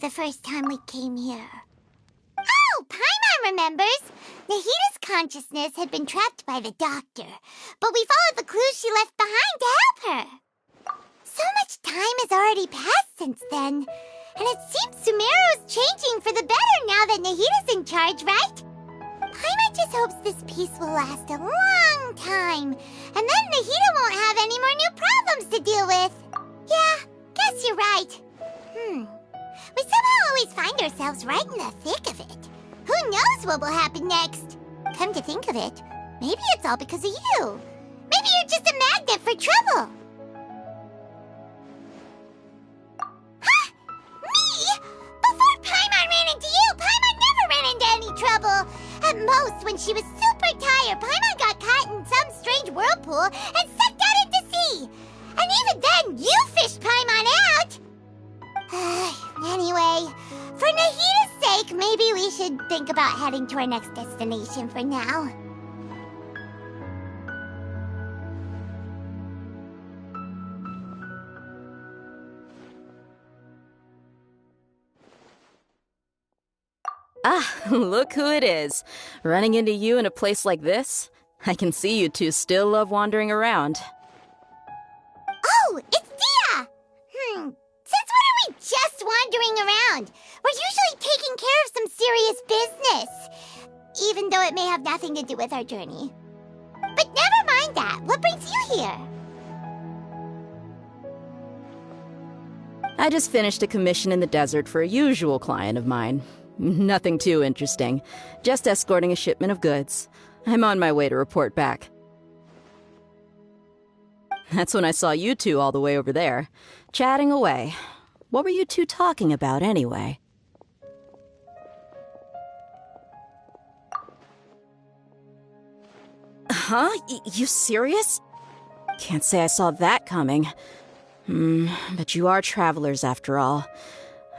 the first time we came here. Oh, Paimon remembers! Nahita's consciousness had been trapped by the doctor, but we followed the clues she left behind to help her. So much time has already passed since then, and it seems Sumeru's changing for the better now that Nahita's in charge, right? Paimon just hopes this peace will last a long time, and then Nahita won't have any more new problems to deal with. Yeah, guess you're right. We somehow always find ourselves right in the thick of it. Who knows what will happen next? Come to think of it, maybe it's all because of you. Maybe you're just a magnet for trouble. Huh? Me? Before Paimon ran into you, Paimon never ran into any trouble. At most, when she was super tired, Paimon got caught in some strange whirlpool and sucked out into sea. And even then, you fished Paimon out. Anyway, for Nahita's sake, maybe we should think about heading to our next destination for now. Ah, look who it is. Running into you in a place like this? I can see you two still love wandering around. Oh, it's Dia! Since when are we just wandering around? We're usually taking care of some serious business, even though it may have nothing to do with our journey. But never mind that. What brings you here? I just finished a commission in the desert for a usual client of mine. Nothing too interesting. Just escorting a shipment of goods. I'm on my way to report back. That's when I saw you two all the way over there, chatting away. What were you two talking about anyway? Huh? You serious? Can't say I saw that coming. But you are travelers after all.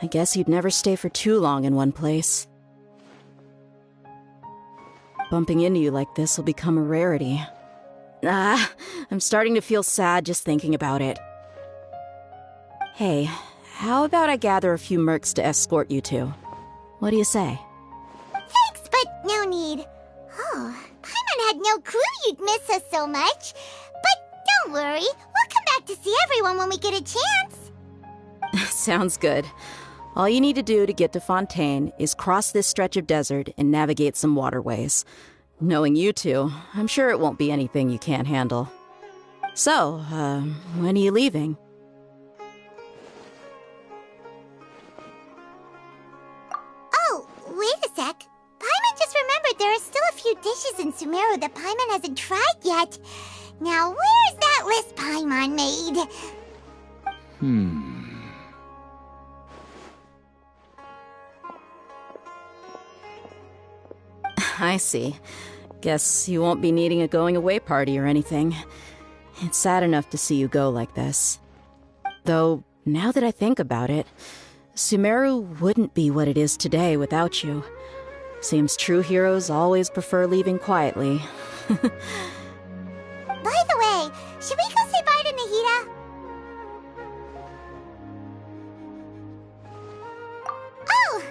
I guess you'd never stay for too long in one place. Bumping into you like this will become a rarity. I'm starting to feel sad just thinking about it. Hey, how about I gather a few mercs to escort you two? What do you say? Thanks, but no need. Oh, Paimon had no clue you'd miss us so much. But don't worry, we'll come back to see everyone when we get a chance. Sounds good. All you need to do to get to Fontaine is cross this stretch of desert and navigate some waterways. Knowing you two, I'm sure it won't be anything you can't handle. So, when are you leaving? Oh, wait a sec. Paimon just remembered there are still a few dishes in Sumeru that Paimon hasn't tried yet. Now, where's that list Paimon made? I see. Guess you won't be needing a going-away party or anything. It's sad enough to see you go like this. Though, now that I think about it, Sumeru wouldn't be what it is today without you. Seems true heroes always prefer leaving quietly. By the way, should we go say bye to Nahita? Oh,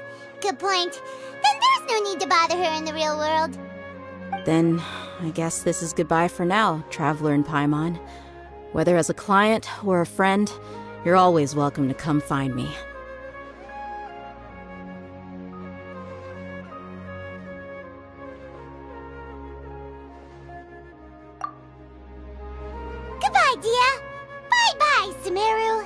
good point. Then there's no need to bother her in the real world. Then, I guess this is goodbye for now, Traveler in Paimon. Whether as a client or a friend, you're always welcome to come find me. Goodbye, Dia. Bye-bye, Sumeru.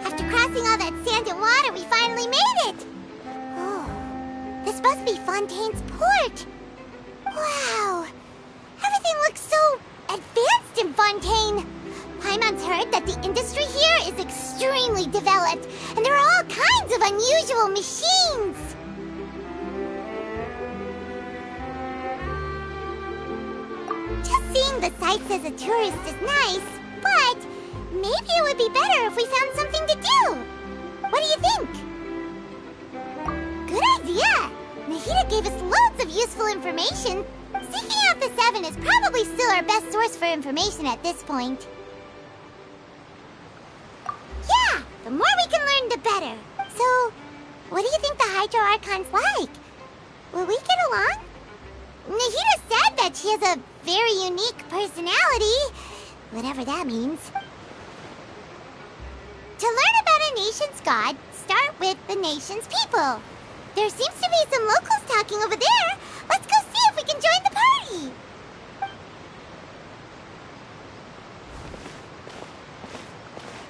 After crossing all that sand and water, we finally made it! Oh, this must be Fontaine's port! Wow! Everything looks so advanced in Fontaine! Paimon's heard that the industry here is extremely developed, and there are all kinds of unusual machines! Just seeing the sights as a tourist is nice, but maybe it would be better if we found something to do. What do you think? Good idea! Nahida gave us loads of useful information. Seeking out the Seven is probably still our best source for information at this point. Yeah! The more we can learn, the better. So, what do you think the Hydro Archon's like? Will we get along? Nahida said that she has a very unique personality, whatever that means. To learn about a nation's god, start with the nation's people. There seems to be some locals talking over there. Let's go see if we can join the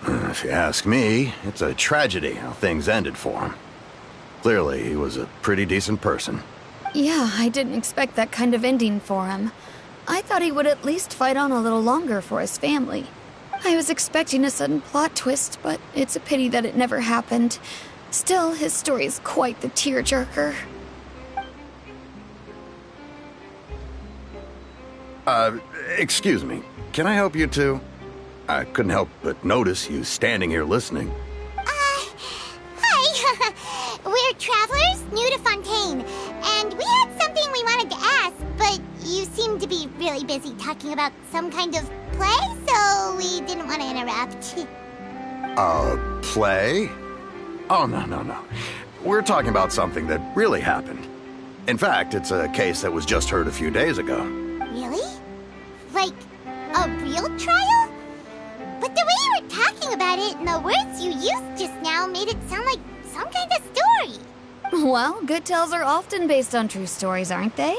party. If you ask me, it's a tragedy how things ended for him. Clearly, he was a pretty decent person. Yeah, I didn't expect that kind of ending for him. I thought he would at least fight on a little longer for his family. I was expecting a sudden plot twist, but it's a pity that it never happened. Still, his story is quite the tearjerker. Excuse me. Can I help you two? I couldn't help but notice you standing here listening. Hi. We're travelers new to Fontaine, and we had something we wanted to ask, but you seem to be really busy talking about some kind of play, so we didn't want to interrupt. Play? Oh, no. We're talking about something that really happened. In fact, it's a case that was just heard a few days ago. Really? Like, a real trial? But the way you were talking about it and the words you used just now made it sound like some kind of story. Well, good tales are often based on true stories, aren't they?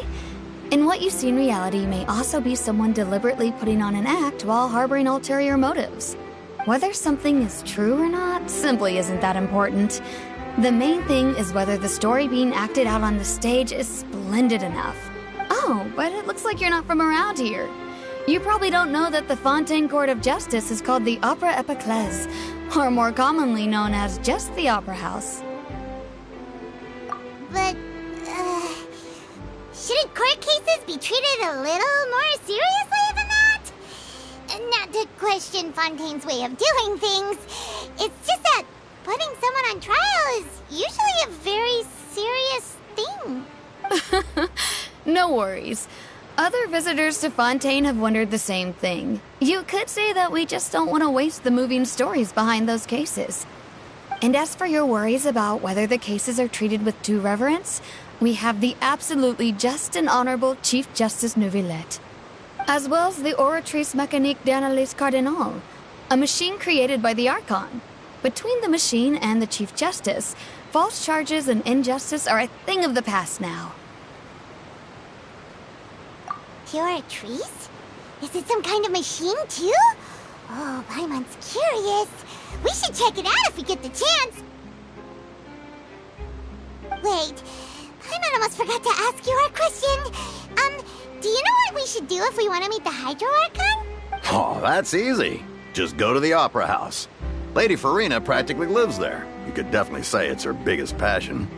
And what you see in reality may also be someone deliberately putting on an act while harboring ulterior motives. Whether something is true or not simply isn't that important. The main thing is whether the story being acted out on the stage is splendid enough. Oh, but it looks like you're not from around here. You probably don't know that the Fontaine Court of Justice is called the Opera Epiclese, or more commonly known as just the Opera House. But, shouldn't court cases be treated a little more seriously than that? Not to question Fontaine's way of doing things. It's just that putting someone on trial is usually a very serious thing. No worries. Other visitors to Fontaine have wondered the same thing. You could say that we just don't want to waste the moving stories behind those cases. And as for your worries about whether the cases are treated with due reverence, we have the absolutely just and honorable Chief Justice Neuvillette, as well as the Oratrice Mécanique d'Analyse Cardinal, a machine created by the Archon. Between the machine and the Chief Justice, false charges and injustice are a thing of the past now. Oratrice? Is it some kind of machine, too? Oh, Paimon's curious. We should check it out if we get the chance. Wait, Paimon almost forgot to ask you our question. Do you know what we should do if we want to meet the Hydro Archon? Oh, that's easy. Just go to the Opera House. Lady Farina practically lives there. You could definitely say it's her biggest passion.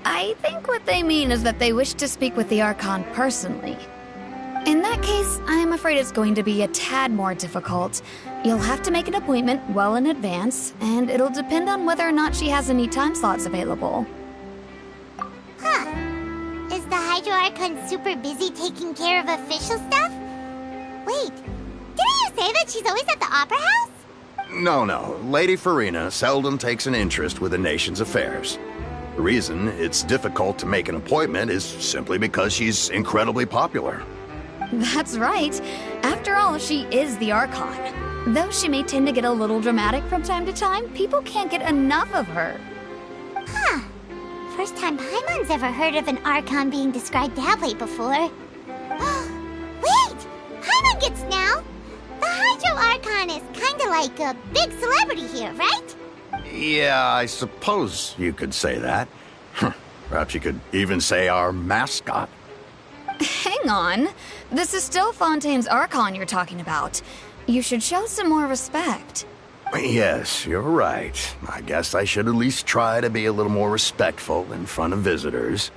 I think what they mean is that they wish to speak with the Archon personally. In that case, I am afraid it's going to be a tad more difficult. You'll have to make an appointment well in advance, and it'll depend on whether or not she has any time slots available. Huh. Is the Hydro Archon super busy taking care of official stuff? Wait, didn't you say that she's always at the Opera House? No. Lady Farina seldom takes an interest with the nation's affairs. The reason it's difficult to make an appointment is simply because she's incredibly popular. That's right. After all, she is the Archon. Though she may tend to get a little dramatic from time to time, people can't get enough of her. Huh. First time Paimon's ever heard of an Archon being described that way before. Wait! Paimon gets now! The Hydro Archon is kinda like a big celebrity here, right? Yeah, I suppose you could say that. Perhaps you could even say our mascot. Hang on. This is still Fontaine's Archon you're talking about. You should show some more respect. Yes, you're right. I guess I should at least try to be a little more respectful in front of visitors.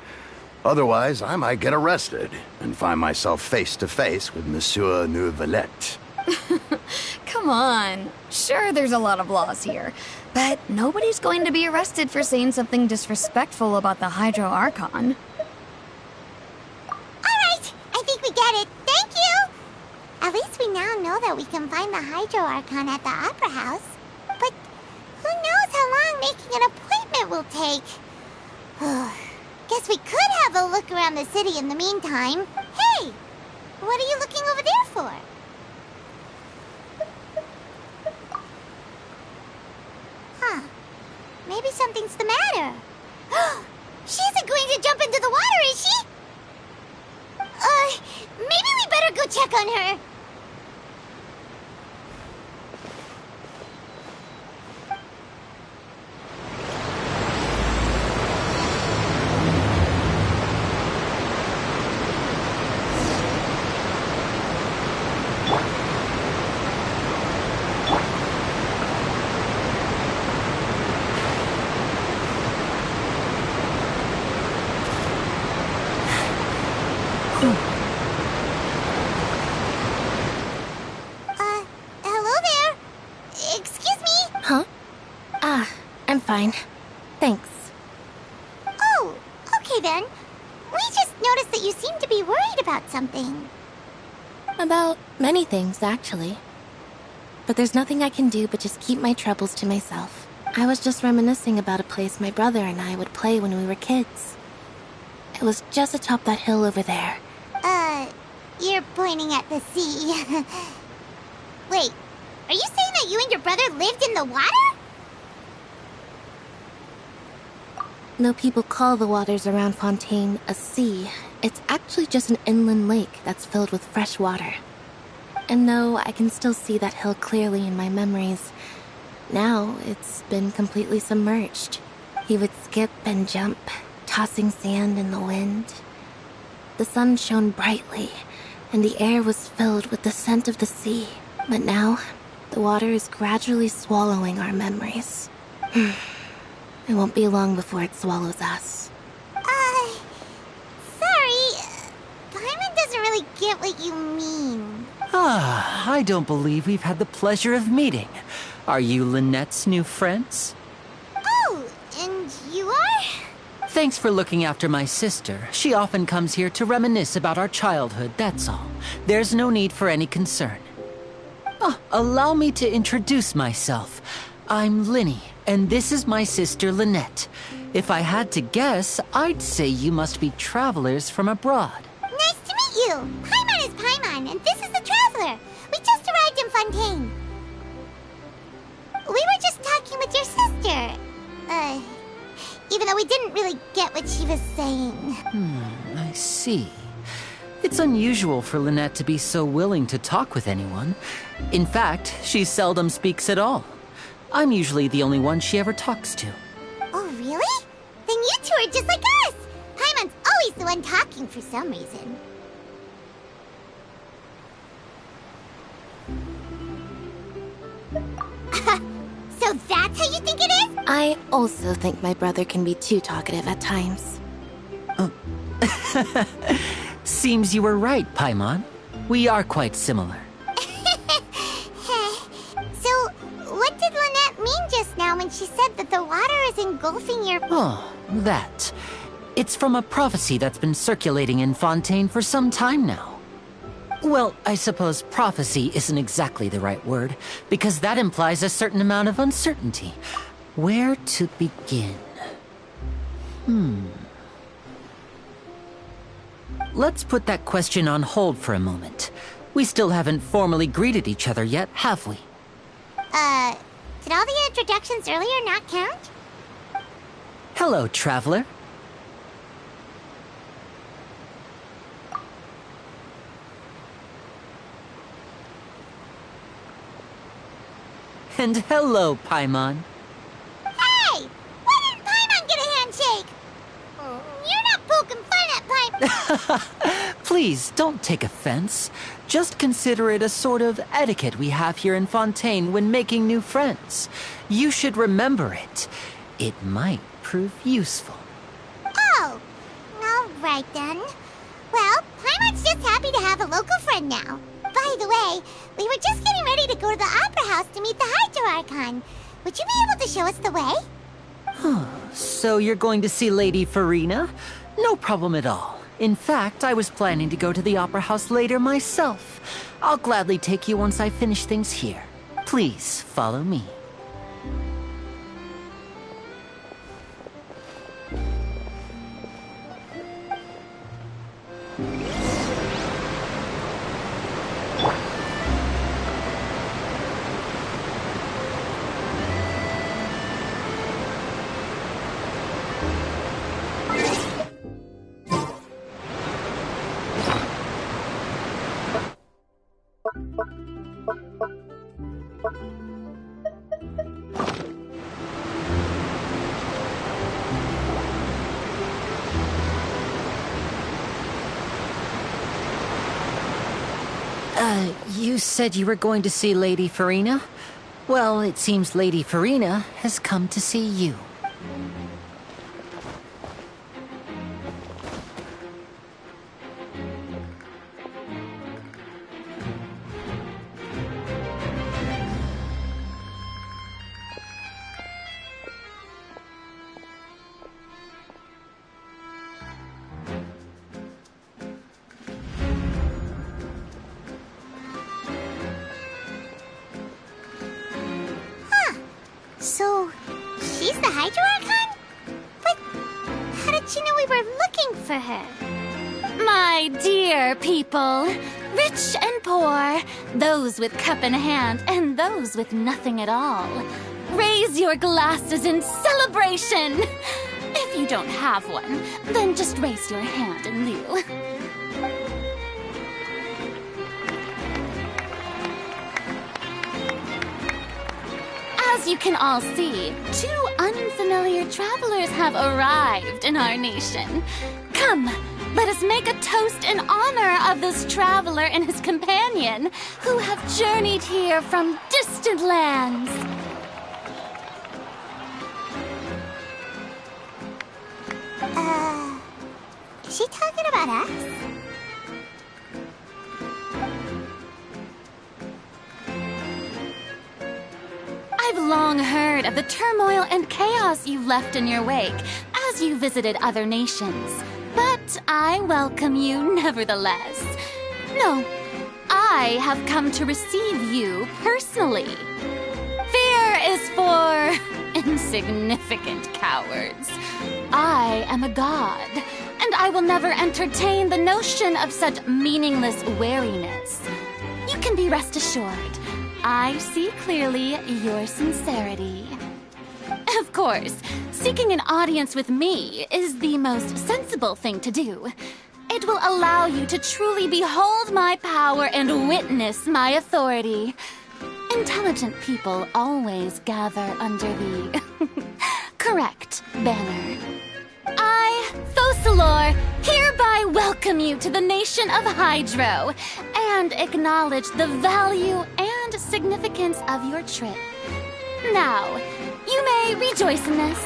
Otherwise, I might get arrested and find myself face to face with Monsieur Neuvillette. Come on. Sure, there's a lot of laws here, but nobody's going to be arrested for saying something disrespectful about the Hydro Archon. Alright, I think we get it. Thank you! At least we now know that we can find the Hydro Archon at the Opera House. But who knows how long making an appointment will take? Guess we could have a look around the city in the meantime. Hey! What are you looking over there for? Huh. Maybe something's the matter. She isn't going to jump into the water, is she? Maybe we better go check on her. Hello there. Excuse me. Huh? I'm fine. Thanks. Oh, okay then. We just noticed that you seem to be worried about something. About many things, actually. But there's nothing I can do but just keep my troubles to myself. I was just reminiscing about a place my brother and I would play when we were kids. It was just atop that hill over there. You're pointing at the sea. Wait, are you saying that you and your brother lived in the water? Though people call the waters around Fontaine a sea, it's actually just an inland lake that's filled with fresh water. And though I can still see that hill clearly in my memories, now it's been completely submerged. He would skip and jump, tossing sand in the wind. The sun shone brightly, and the air was filled with the scent of the sea. But now, the water is gradually swallowing our memories. It won't be long before it swallows us. Sorry. Paimon doesn't really get what you mean. I don't believe we've had the pleasure of meeting. Are you Lynette's new friends? Oh, and you are? Thanks for looking after my sister. She often comes here to reminisce about our childhood, that's all. There's no need for any concern. Allow me to introduce myself. I'm Linny, and this is my sister Lynette. If I had to guess, I'd say you must be travelers from abroad. Nice to meet you. Paimon is Paimon, and this is the Traveler. We just arrived in Fontaine. We were just talking with your sister. Even though we didn't really get what she was saying. I see. It's unusual for Lynette to be so willing to talk with anyone. In fact, she seldom speaks at all. I'm usually the only one she ever talks to. Oh, really? Then you two are just like us. Paimon's always the one talking for some reason. So So that's how you think it is? I also think my brother can be too talkative at times. Seems you were right, Paimon. We are quite similar. So, what did Lynette mean just now when she said that the water is engulfing your... Oh, that. It's from a prophecy that's been circulating in Fontaine for some time now. Well, I suppose prophecy isn't exactly the right word, because that implies a certain amount of uncertainty. Where to begin? Let's put that question on hold for a moment. We still haven't formally greeted each other yet, have we? Did all the introductions earlier not count? Hello, traveler. And hello, Paimon. Hey! Why didn't Paimon get a handshake? You're not poking fun at Paimon. Please, don't take offense. Just consider it a sort of etiquette we have here in Fontaine when making new friends. You should remember it. It might prove useful. Oh, all right then. Well, Paimon's just happy to have a local friend now. By the way, we were just getting ready to go to the Opera House to meet the Hydro Archon. Would you be able to show us the way? So you're going to see Lady Farina? No problem at all. In fact, I was planning to go to the Opera House later myself. I'll gladly take you once I finish things here. Please, follow me. You said you were going to see Lady Farina? Well, it seems Lady Farina has come to see you. So, she's the Hydro Archon? But how did she know we were looking for her? My dear people, rich and poor, those with cup in hand and those with nothing at all, raise your glasses in celebration! If you don't have one, then just raise your hand in lieu. As you can all see, two unfamiliar travelers have arrived in our nation. Come, let us make a toast in honor of this traveler and his companion, who have journeyed here from distant lands. Is she talking about us? I've long heard of the turmoil and chaos you've left in your wake as you visited other nations. But I welcome you nevertheless. No, I have come to receive you personally. Fear is for insignificant cowards. I am a god, and I will never entertain the notion of such meaningless wariness. You can be rest assured. I see clearly your sincerity. Of course, seeking an audience with me is the most sensible thing to do. It will allow you to truly behold my power and witness my authority. Intelligent people always gather under the correct banner. I, Focalor, hereby welcome you to the nation of Hydro and acknowledge the value and significance of your trip. Now, you may rejoice in this.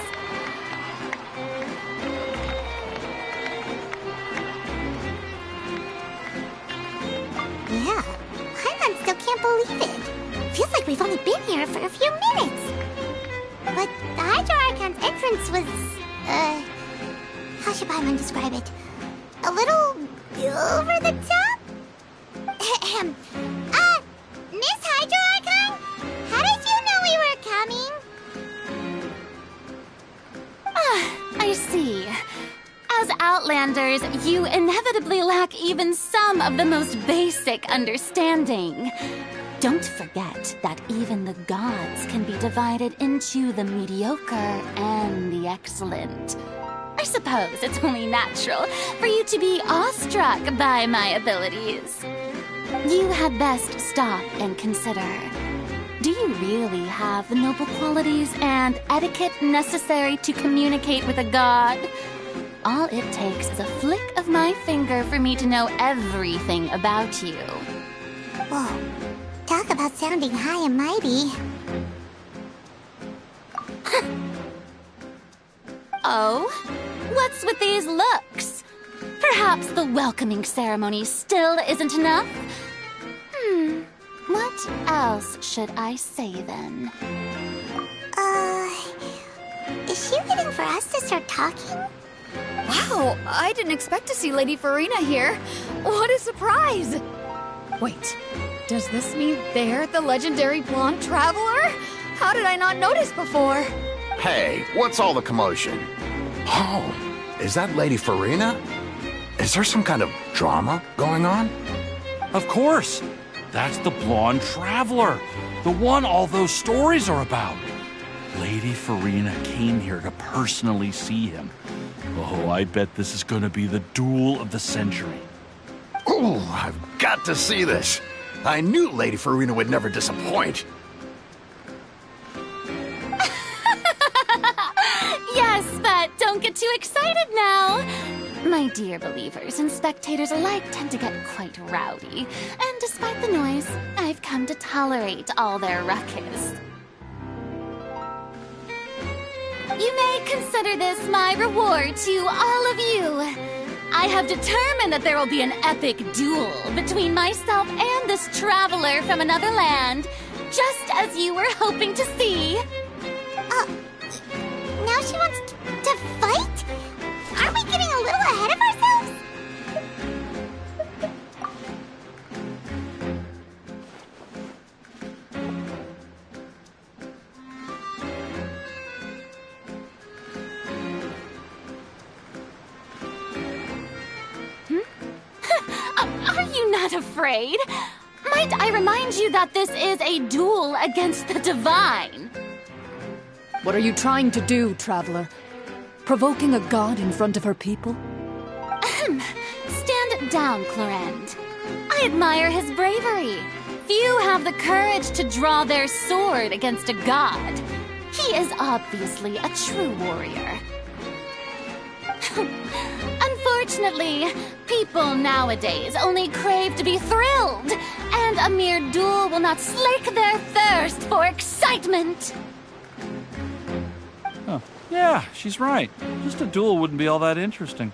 Yeah, Paimon still can't believe it. Feels like we've only been here for a few minutes. But the Hydro Archon's entrance was, how should Paimon describe it? A little over the top? Ahem. Miss Hydro Archon? How did you know we were coming? I see. As Outlanders, you inevitably lack even some of the most basic understanding. Don't forget that even the gods can be divided into the mediocre and the excellent. I suppose it's only natural for you to be awestruck by my abilities. You had best stop and consider. Do you really have the noble qualities and etiquette necessary to communicate with a god? All it takes is a flick of my finger for me to know everything about you. Whoa, talk about sounding high and mighty. Oh? What's with these looks? Perhaps the welcoming ceremony still isn't enough? What else should I say then? Is she waiting for us to start talking? Wow, I didn't expect to see Lady Farina here. What a surprise! Wait, does this mean they're the legendary blonde traveler? How did I not notice before? Hey, what's all the commotion? Oh, is that Lady Farina? Is there some kind of drama going on? Of course! That's the blonde traveler, the one all those stories are about. Lady Farina came here to personally see him. Oh, I bet this is gonna be the duel of the century. Oh, I've got to see this. I knew Lady Farina would never disappoint. Yes, but don't get too excited now. My dear believers and spectators alike tend to get quite rowdy, and despite the noise, I've come to tolerate all their ruckus. You may consider this my reward to all of you. I have determined that there will be an epic duel between myself and this traveler from another land, just as you were hoping to see. Now she wants to fight? Aren't we getting a little ahead of ourselves? Are you not afraid? Might I remind you that this is a duel against the divine? What are you trying to do, traveler? Provoking a god in front of her people? Stand down, Clorend. I admire his bravery. Few have the courage to draw their sword against a god. He is obviously a true warrior. Unfortunately, people nowadays only crave to be thrilled, and a mere duel will not slake their thirst for excitement. Huh. Yeah, she's right. Just a duel wouldn't be all that interesting.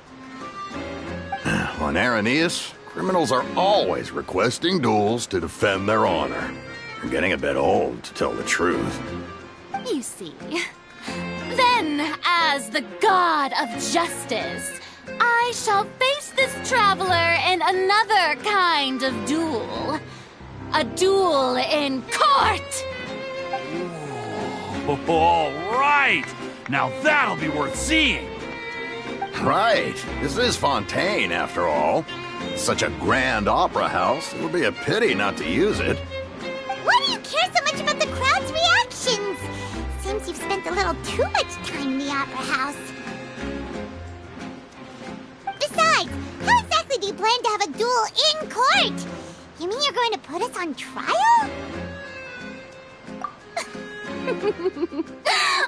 On Araneus, criminals are always requesting duels to defend their honor. I'm getting a bit old, to tell the truth. You see. Then, as the god of justice, I shall face this traveler in another kind of duel. A duel in court! All right! Now that'll be worth seeing! Right. This is Fontaine, after all. Such a grand opera house, it would be a pity not to use it. Why do you care so much about the crowd's reactions? Seems you've spent a little too much time in the opera house. Besides, how exactly do you plan to have a duel in court? You mean you're going to put us on trial?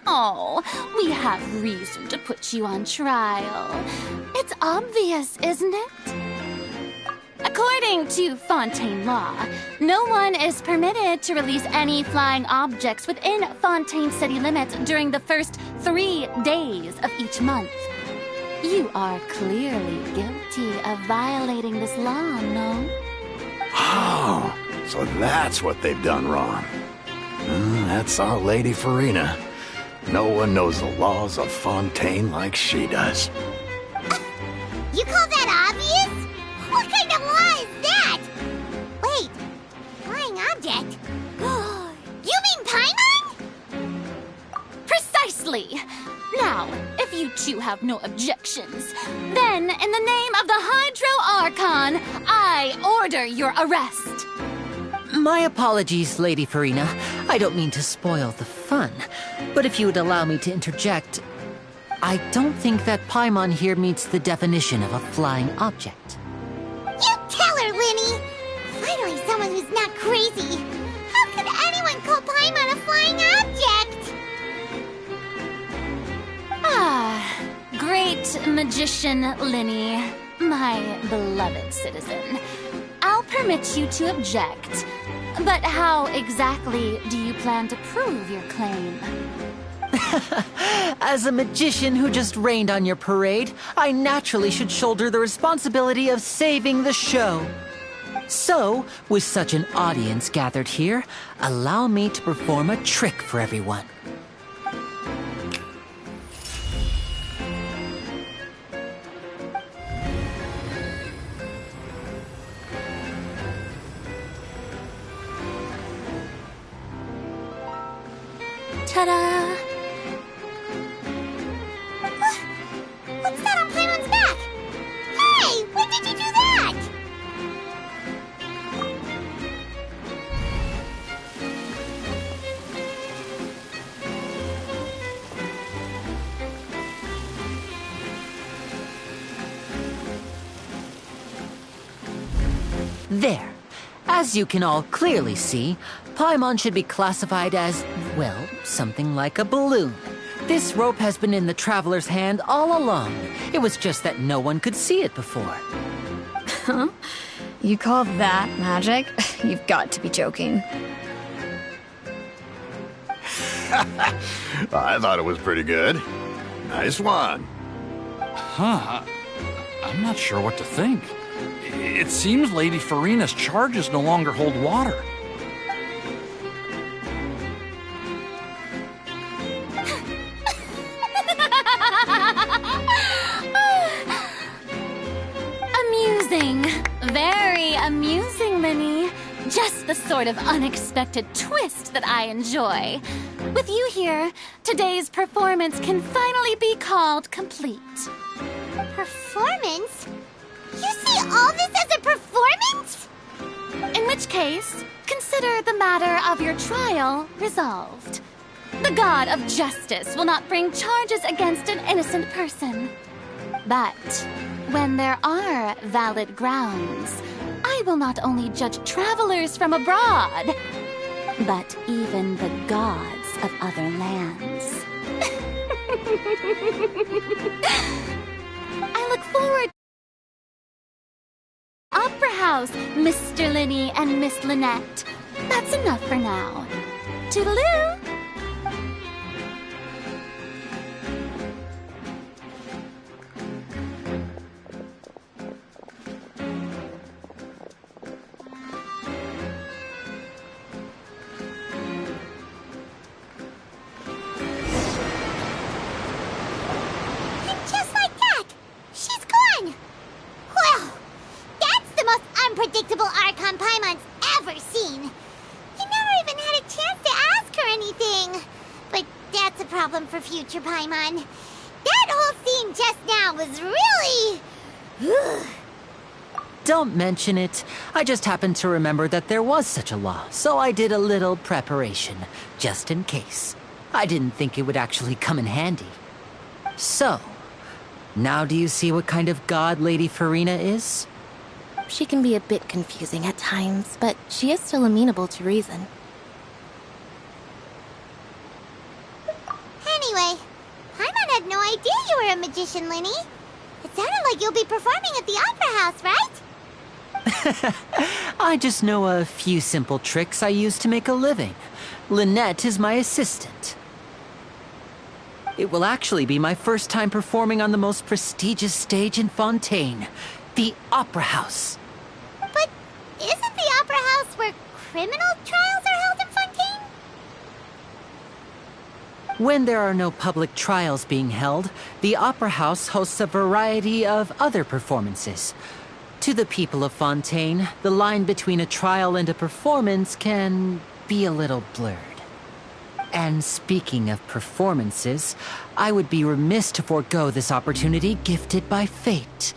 Oh, we have reason to put you on trial. It's obvious, isn't it? According to Fontaine law, no one is permitted to release any flying objects within Fontaine city limits during the first 3 days of each month. You are clearly guilty of violating this law, no? Oh, so that's what they've done wrong. That's our Lady Farina. No one knows the laws of Fontaine like she does. You call that obvious? What kind of law is that? Wait, flying object? You mean Paimon? Precisely! Now, if you two have no objections, then in the name of the Hydro Archon, I order your arrest. My apologies, Lady Farina. I don't mean to spoil the fun, but if you would allow me to interject, I don't think that Paimon here meets the definition of a flying object. You tell her, Linny! Finally someone who's not crazy. How could anyone call Paimon a flying object? Ah, great magician Linny, my beloved citizen. I'll permit you to object, but how exactly do you plan to prove your claim? As a magician who just rained on your parade, I naturally should shoulder the responsibility of saving the show. So, with such an audience gathered here, allow me to perform a trick for everyone. Ta-da! What's that on Paimon's back? Hey, when did you do that? There. As you can all clearly see, Paimon should be classified as, well, something like a balloon. This rope has been in the Traveler's hand all along. It was just that no one could see it before. Huh? You call that magic? You've got to be joking. I thought it was pretty good. Nice one. Huh. I'm not sure what to think. It seems Lady Farina's charges no longer hold water. Amusing. Very amusing, Linny. Just the sort of unexpected twist that I enjoy. With you here, today's performance can finally be called complete. Performance? You see all this as a performance? In which case, consider the matter of your trial resolved. The god of justice will not bring charges against an innocent person. But when there are valid grounds, I will not only judge travelers from abroad, but even the gods of other lands. I look forward to Opera House, Mr. Linny and Miss Lynette. That's enough for now. Toodaloo! Just like that, she's gone. Well, that's the most unpredictable Archon Paimon's ever seen. You never even had a chance to ask her anything. But that's a problem for future Paimon. That whole scene just now was really... Don't mention it. I just happened to remember that there was such a law, so I did a little preparation, just in case. I didn't think it would actually come in handy. So, now do you see what kind of god Lady Farina is? She can be a bit confusing at times, but she is still amenable to reason. Anyway, Paimon had no idea you were a magician, Linny. It sounded like you'll be performing at the Opera House, right? I just know a few simple tricks I use to make a living. Lynette is my assistant. It will actually be my first time performing on the most prestigious stage in Fontaine, the Opera House. But isn't the Opera House where criminal trials are held in Fontaine? When there are no public trials being held, the Opera House hosts a variety of other performances. To the people of Fontaine, the line between a trial and a performance can be a little blurred. And speaking of performances, I would be remiss to forego this opportunity gifted by fate.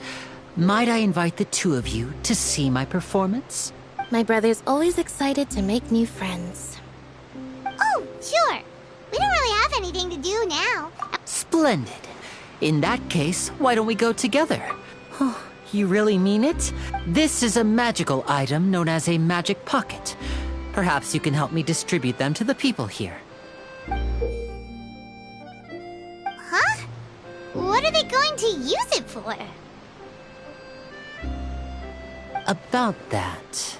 Might I invite the two of you to see my performance? My brother's always excited to make new friends. Oh, sure. We don't really have anything to do now. Splendid. In that case, why don't we go together? Oh, you really mean it? This is a magical item known as a magic pocket. Perhaps you can help me distribute them to the people here. Huh? What are they going to use it for? About that...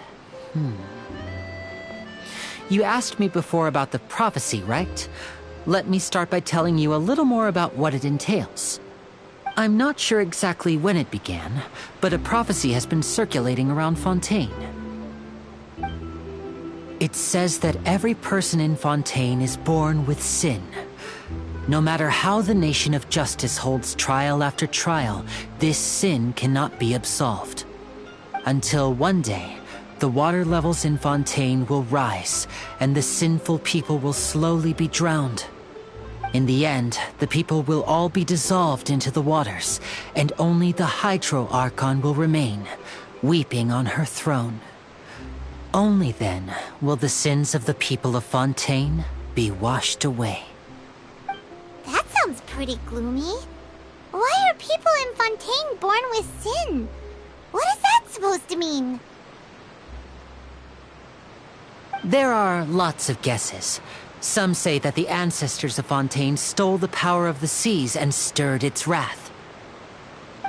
You asked me before about the prophecy, right? Let me start by telling you a little more about what it entails. I'm not sure exactly when it began, but a prophecy has been circulating around Fontaine. It says that every person in Fontaine is born with sin. No matter how the nation of justice holds trial after trial, this sin cannot be absolved. Until one day, the water levels in Fontaine will rise, and the sinful people will slowly be drowned. In the end, the people will all be dissolved into the waters, and only the Hydro Archon will remain, weeping on her throne. Only then will the sins of the people of Fontaine be washed away. That sounds pretty gloomy. Why are people in Fontaine born with sin? What is that supposed to mean? There are lots of guesses. Some say that the ancestors of Fontaine stole the power of the seas and stirred its wrath.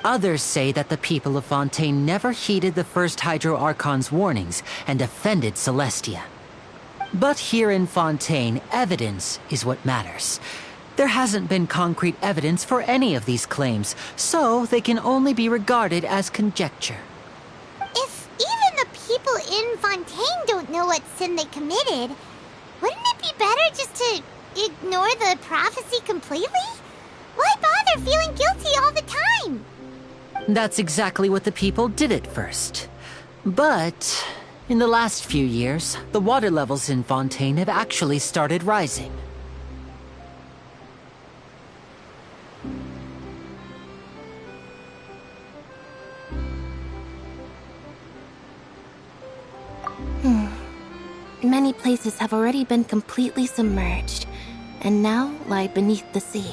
Others say that the people of Fontaine never heeded the first Hydro Archon's warnings and offended Celestia. But here in Fontaine, evidence is what matters. There hasn't been concrete evidence for any of these claims, so they can only be regarded as conjecture. If even the people in Fontaine don't know what sin they committed, wouldn't it be better just to ignore the prophecy completely? Why bother feeling guilty all the time? That's exactly what the people did at first. But in the last few years, the water levels in Fontaine have actually started rising. Many places have already been completely submerged, and now lie beneath the sea.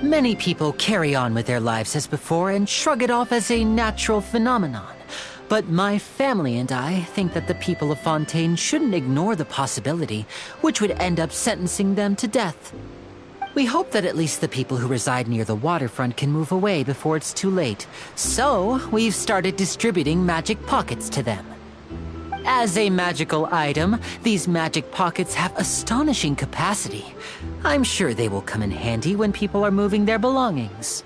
Many people carry on with their lives as before and shrug it off as a natural phenomenon. But my family and I think that the people of Fontaine shouldn't ignore the possibility, which would end up sentencing them to death. We hope that at least the people who reside near the waterfront can move away before it's too late. So, we've started distributing magic pockets to them. As a magical item, these magic pockets have astonishing capacity. I'm sure they will come in handy when people are moving their belongings.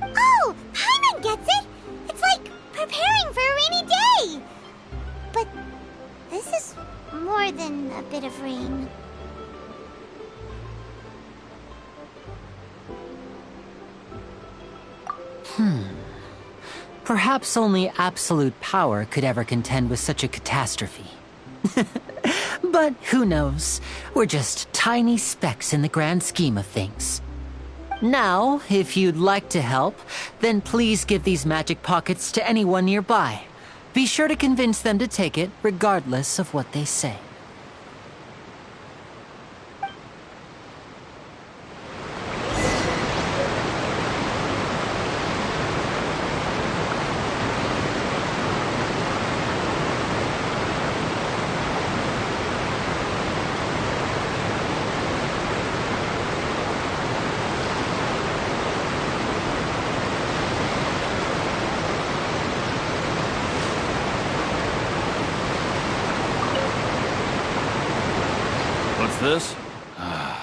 Oh, Paimon gets it! It's like preparing for a rainy day! But this is more than a bit of rain. Perhaps only absolute power could ever contend with such a catastrophe. But who knows? We're just tiny specks in the grand scheme of things. Now, if you'd like to help, then please give these magic pockets to anyone nearby. Be sure to convince them to take it, regardless of what they say. this?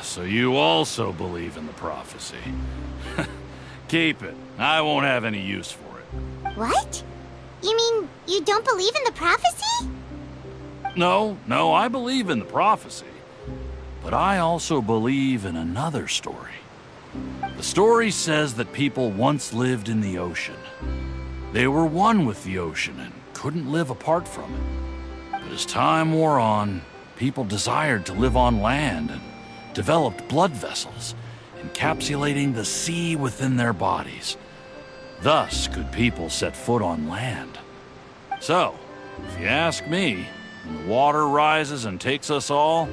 So you also believe in the prophecy. Keep it. I won't have any use for it. What? You mean you don't believe in the prophecy? No, I believe in the prophecy. But I also believe in another story. The story says that people once lived in the ocean. They were one with the ocean and couldn't live apart from it. But as time wore on, people desired to live on land and developed blood vessels, encapsulating the sea within their bodies. Thus could people set foot on land. So, if you ask me, when the water rises and takes us all,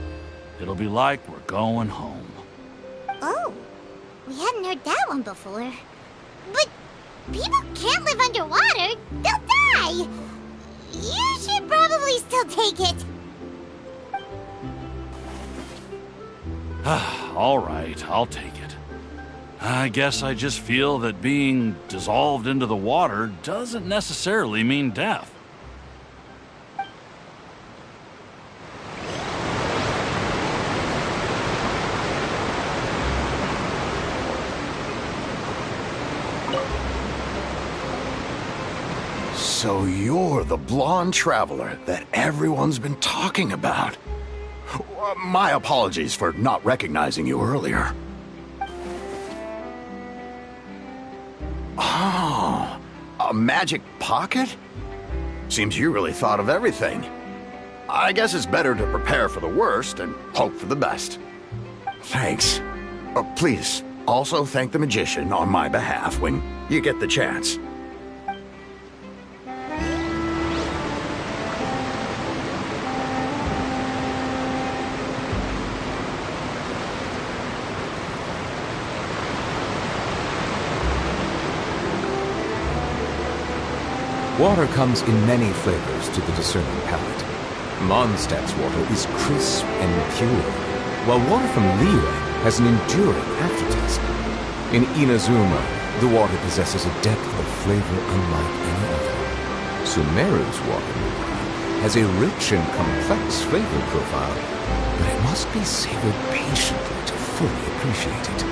it'll be like we're going home. Oh, we hadn't heard that one before. But people can't live underwater. They'll die. You should probably still take it. All right, I'll take it. I guess I just feel that being dissolved into the water doesn't necessarily mean death. So you're the blonde traveler that everyone's been talking about. My apologies for not recognizing you earlier. Oh, a magic pocket? Seems you really thought of everything. I guess it's better to prepare for the worst and hope for the best. Thanks. Please, also thank the magician on my behalf when you get the chance. Water comes in many flavors to the discerning palate. Mondstadt's water is crisp and pure, while water from Liyue has an enduring aftertaste. In Inazuma, the water possesses a depth of flavor unlike any other. Sumeru's water, meanwhile, has a rich and complex flavor profile, but it must be savored patiently to fully appreciate it.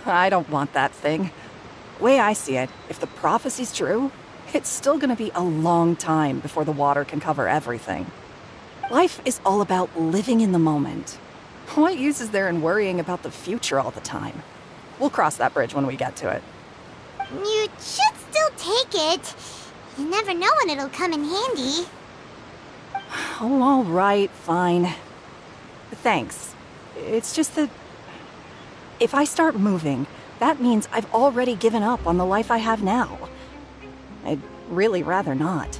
I don't want that thing. Way I see it, if the prophecy's true, it's still gonna be a long time before the water can cover everything. Life is all about living in the moment. What use is there in worrying about the future all the time? We'll cross that bridge when we get to it. You should still take it. You never know when it'll come in handy. Oh, all right, fine. Thanks. It's just that if I start moving, that means I've already given up on the life I have now. I'd really rather not.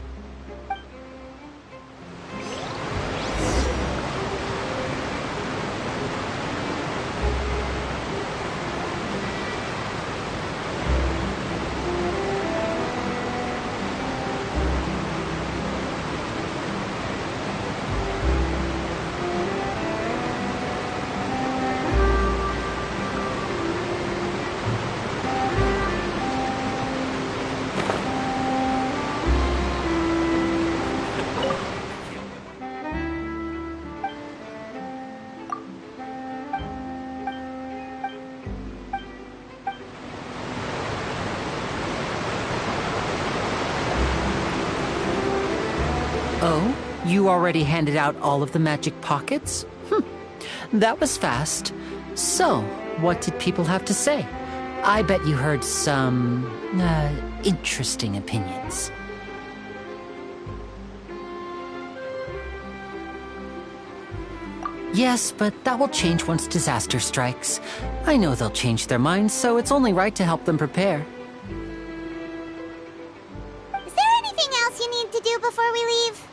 Oh? You already handed out all of the magic pockets? That was fast. So, what did people have to say? I bet you heard some, interesting opinions. Yes, but that will change once disaster strikes. I know they'll change their minds, so it's only right to help them prepare. Is there anything else you need to do before we leave?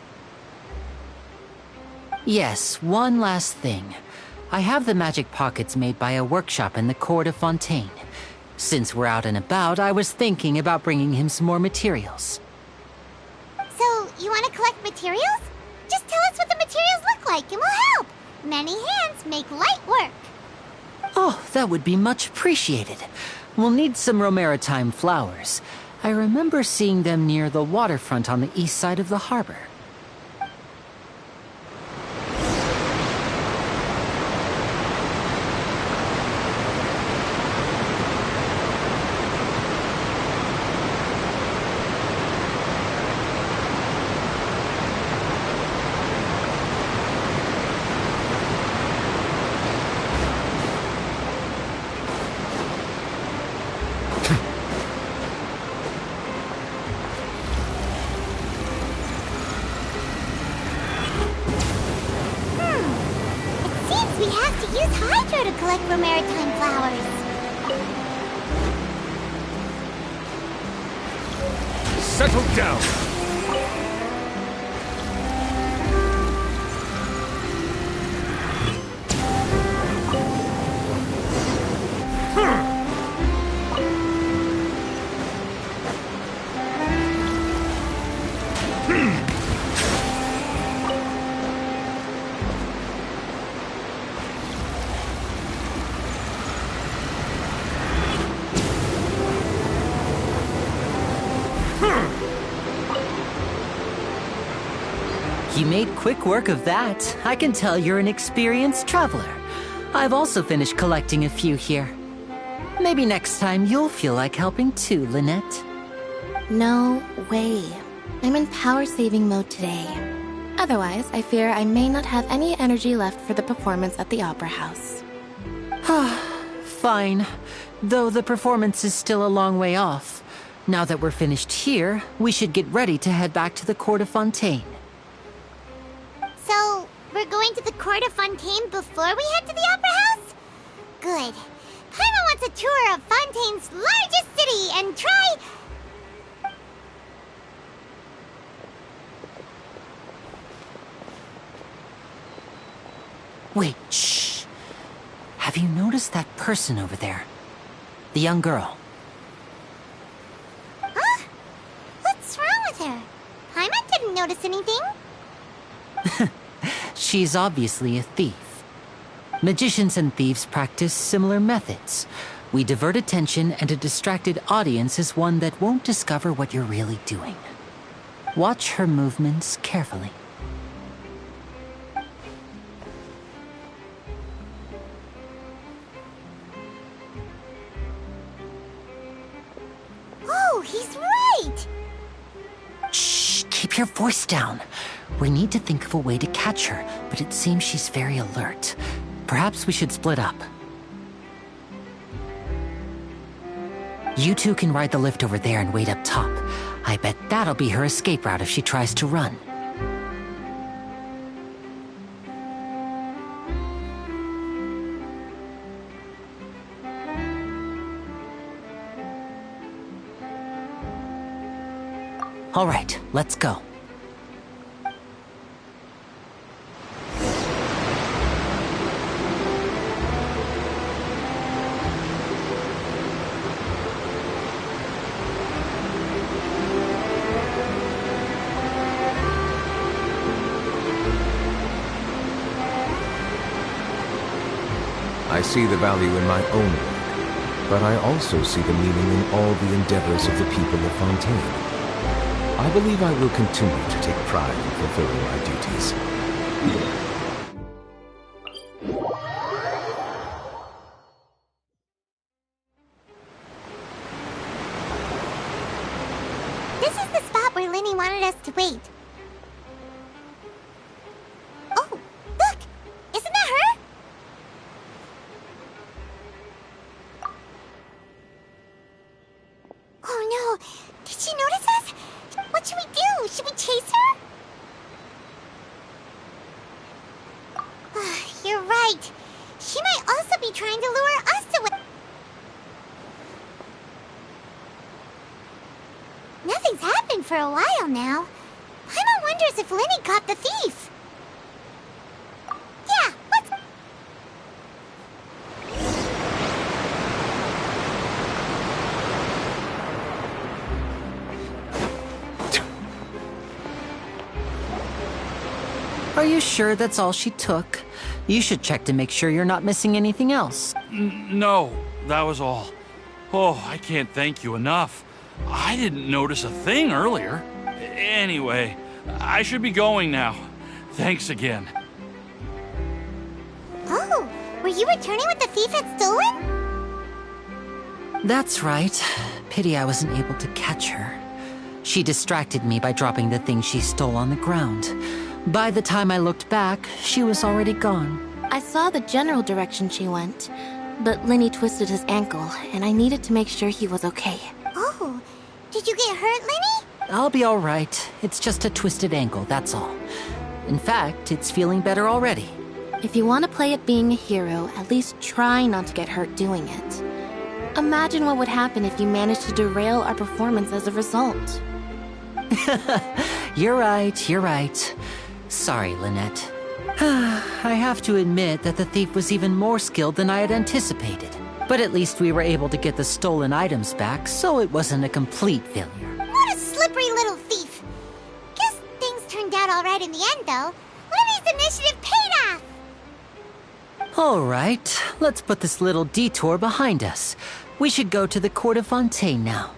Yes, one last thing. I have the magic pockets made by a workshop in the court of Fontaine. Since we're out and about, I was thinking about bringing him some more materials. So, you want to collect materials? Just tell us what the materials look like and we'll help. Many hands make light work. Oh, that would be much appreciated. We'll need some romaritime flowers. I remember seeing them near the waterfront on the east side of the harbor. We have to use Hydro to collect romaritime flowers. Settle down! You made quick work of that. I can tell you're an experienced traveler. I've also finished collecting a few here. Maybe next time you'll feel like helping too, Lynette. No way. I'm in power-saving mode today. Otherwise, I fear I may not have any energy left for the performance at the Opera House. Fine. Though the performance is still a long way off. Now that we're finished here, we should get ready to head back to the court of Fontaine. So, we're going to the court of Fontaine before we head to the Opera House? Good. Paimon wants a tour of Fontaine's largest city and try... Wait, shh. Have you noticed that person over there? The young girl. Huh? What's wrong with her? Paimon didn't notice anything. She's obviously a thief. Magicians and thieves practice similar methods. We divert attention, and a distracted audience is one that won't discover what you're really doing. Watch her movements carefully. Oh, he's right! Shh, keep your voice down. We need to think of a way to catch her, but it seems she's very alert. Perhaps we should split up. You two can ride the lift over there and wait up top. I bet that'll be her escape route if she tries to run. All right, let's go. I see the value in my own work, but I also see the meaning in all the endeavors of the people of Fontaine. I believe I will continue to take pride in fulfilling my duties. This is the spot where Linny wanted us to wait. Oh, look! Isn't that her? Oh no! Did she notice us? What should we do? Should we chase her? You're right. She might also be trying to lure us away. Nothing's happened for a while now. Paimon wonders if Linny caught the thief. Yeah, let's... Are you sure that's all she took? You should check to make sure you're not missing anything else. No, that was all. Oh, I can't thank you enough. I didn't notice a thing earlier. Anyway, I should be going now. Thanks again. Oh, were you returning what the thief had stolen? That's right. Pity I wasn't able to catch her. She distracted me by dropping the thing she stole on the ground. By the time I looked back, she was already gone. I saw the general direction she went, but Lenny twisted his ankle, and I needed to make sure he was okay. Oh, did you get hurt, Lenny? I'll be all right. It's just a twisted ankle, that's all. In fact, it's feeling better already. If you want to play at being a hero, at least try not to get hurt doing it. Imagine what would happen if you managed to derail our performance as a result. You're right. Sorry, Lynette. I have to admit that the thief was even more skilled than I had anticipated. But at least we were able to get the stolen items back, so it wasn't a complete failure. What a slippery little thief. Guess things turned out all right in the end, though. Lenny's initiative paid off. All right, let's put this little detour behind us. We should go to the court of Fontaine now.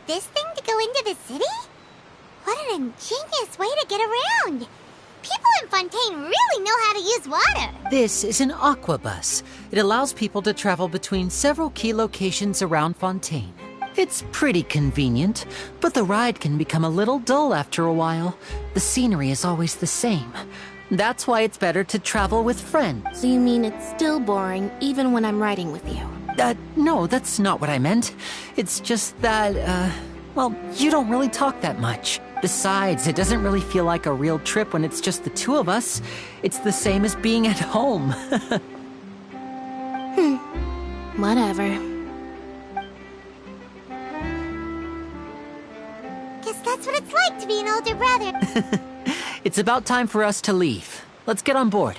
This thing to go into the city? What an ingenious way to get around! People in Fontaine really know how to use water! This is an aquabus. It allows people to travel between several key locations around Fontaine. It's pretty convenient, but the ride can become a little dull after a while. The scenery is always the same. That's why it's better to travel with friends. So you mean it's still boring even when I'm riding with you? No, that's not what I meant. It's just that, well, you don't really talk that much. Besides, it doesn't really feel like a real trip when it's just the two of us. It's the same as being at home. Whatever. Guess that's what it's like to be an older brother. It's about time for us to leave. Let's get on board.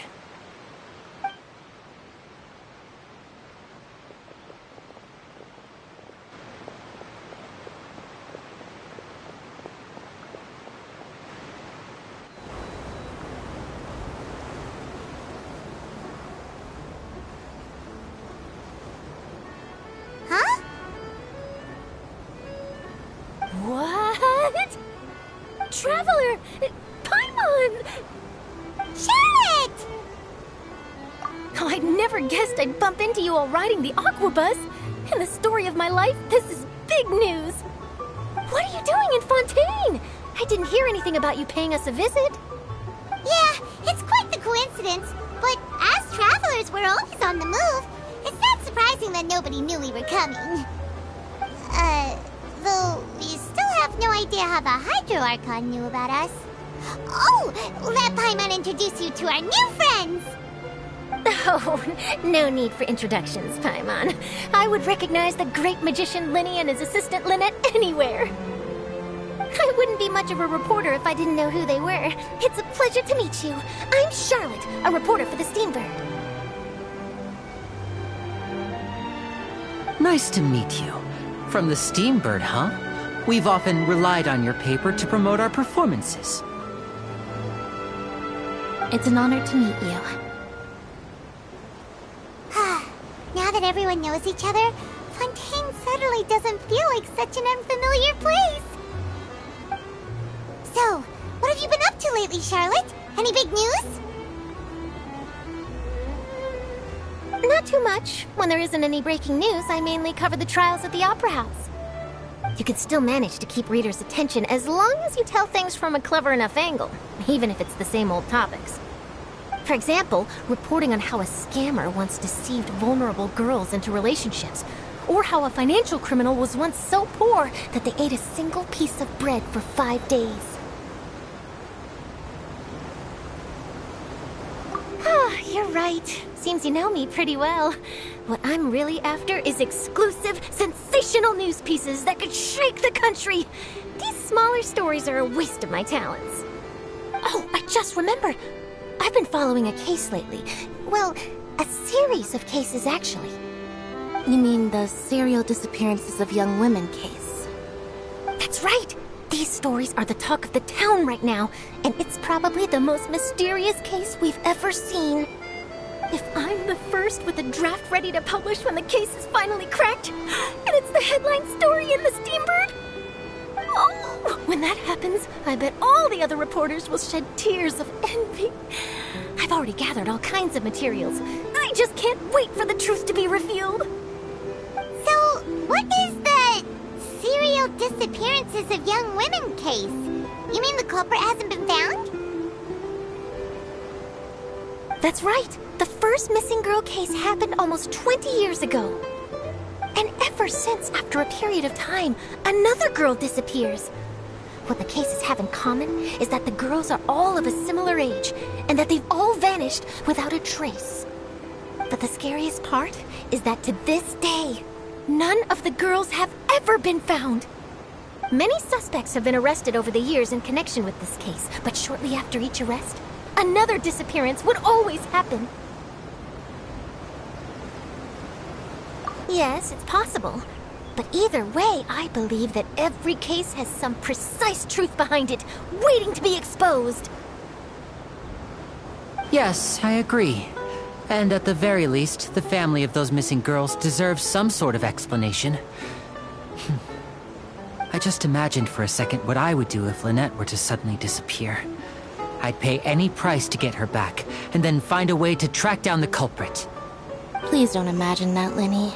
What? Traveler! Paimon! Charlotte! Oh, I never guessed I'd bump into you while riding the aquabus. In the story of my life, this is big news. What are you doing in Fontaine? I didn't hear anything about you paying us a visit. Yeah, it's quite the coincidence. But as travelers, we're always on the move. It's not surprising that nobody knew we were coming. Though we still have no idea how the Hydro Archon knew about us. Oh, let Paimon introduce you to our new friends! Oh, no need for introductions, Paimon. I would recognize the great magician Lenny and his assistant Lynette anywhere. I wouldn't be much of a reporter if I didn't know who they were. It's a pleasure to meet you. I'm Charlotte, a reporter for the Steambird. Nice to meet you. From the Steambird, huh? We've often relied on your paper to promote our performances. It's an honor to meet you. Now that everyone knows each other, Fontaine suddenly doesn't feel like such an unfamiliar place. So, what have you been up to lately, Charlotte? Any big news? Not too much. When there isn't any breaking news, I mainly cover the trials at the Opera House. You can still manage to keep readers' attention as long as you tell things from a clever enough angle, even if it's the same old topics. For example, reporting on how a scammer once deceived vulnerable girls into relationships, or how a financial criminal was once so poor that they ate a single piece of bread for 5 days. You're right. Seems you know me pretty well. What I'm really after is exclusive, sensational news pieces that could shake the country. These smaller stories are a waste of my talents. Oh, I just remembered. I've been following a case lately. Well, a series of cases, actually. You mean the serial disappearances of young women case? That's right! These stories are the talk of the town right now, and it's probably the most mysterious case we've ever seen. If I'm the first with a draft ready to publish when the case is finally cracked, and it's the headline story in the Steambird, oh, when that happens, I bet all the other reporters will shed tears of envy. I've already gathered all kinds of materials. I just can't wait for the truth to be revealed. So, what is the serial disappearances of young women case? You mean the culprit hasn't been found? That's right. The first missing girl case happened almost 20 years ago. And ever since, after a period of time, another girl disappears. What the cases have in common is that the girls are all of a similar age, and that they've all vanished without a trace. But the scariest part is that to this day, none of the girls have ever been found. Many suspects have been arrested over the years in connection with this case, but shortly after each arrest, another disappearance would always happen. Yes, it's possible. But either way, I believe that every case has some precise truth behind it, waiting to be exposed. Yes, I agree. And at the very least, the family of those missing girls deserves some sort of explanation. I just imagined for a second what I would do if Lynette were to suddenly disappear. I'd pay any price to get her back, and then find a way to track down the culprit. Please don't imagine that, Linny.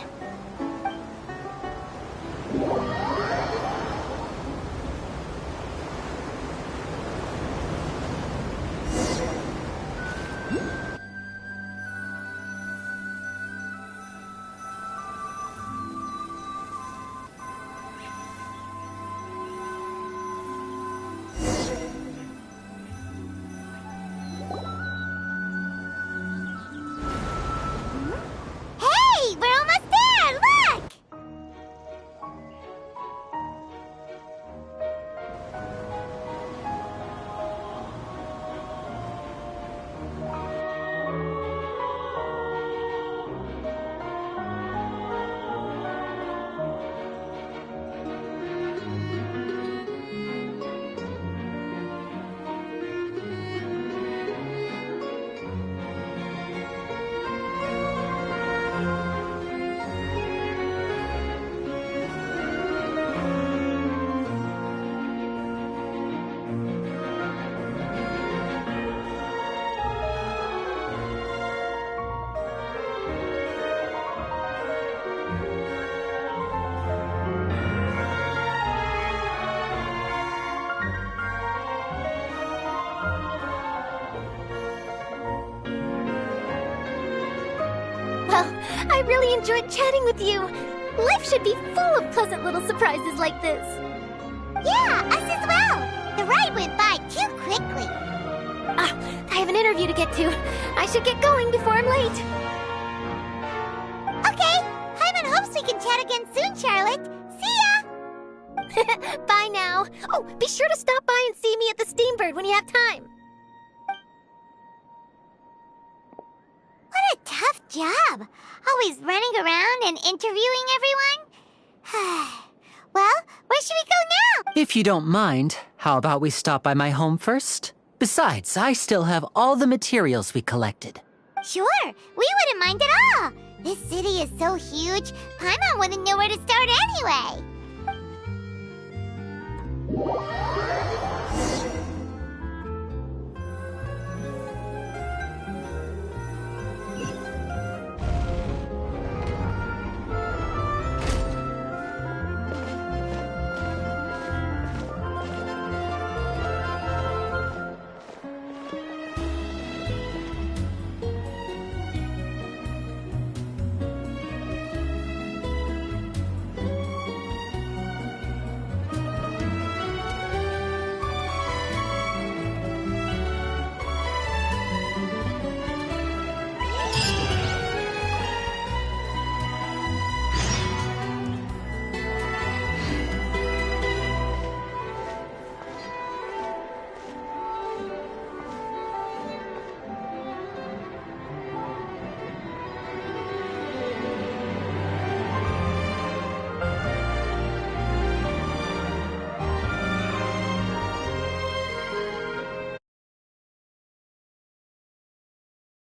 Hey, we're almost there! Look! Well, I really enjoyed chatting with you. Life should be full of pleasant little surprises like this. Yeah, us as well. The ride went by too quickly. I have an interview to get to. I should get going before I'm late. Okay, Hyman hopes we can chat again soon, Charlotte. See ya! Bye now. Oh, be sure to stop by and see me at the Steambird when you have time. What a tough job. Always running around and interviewing everyone. Well, where should we go now? If you don't mind, how about we stop by my home first? Besides, I still have all the materials we collected. Sure, we wouldn't mind at all. This city is so huge, Paimon wouldn't know where to start anyway.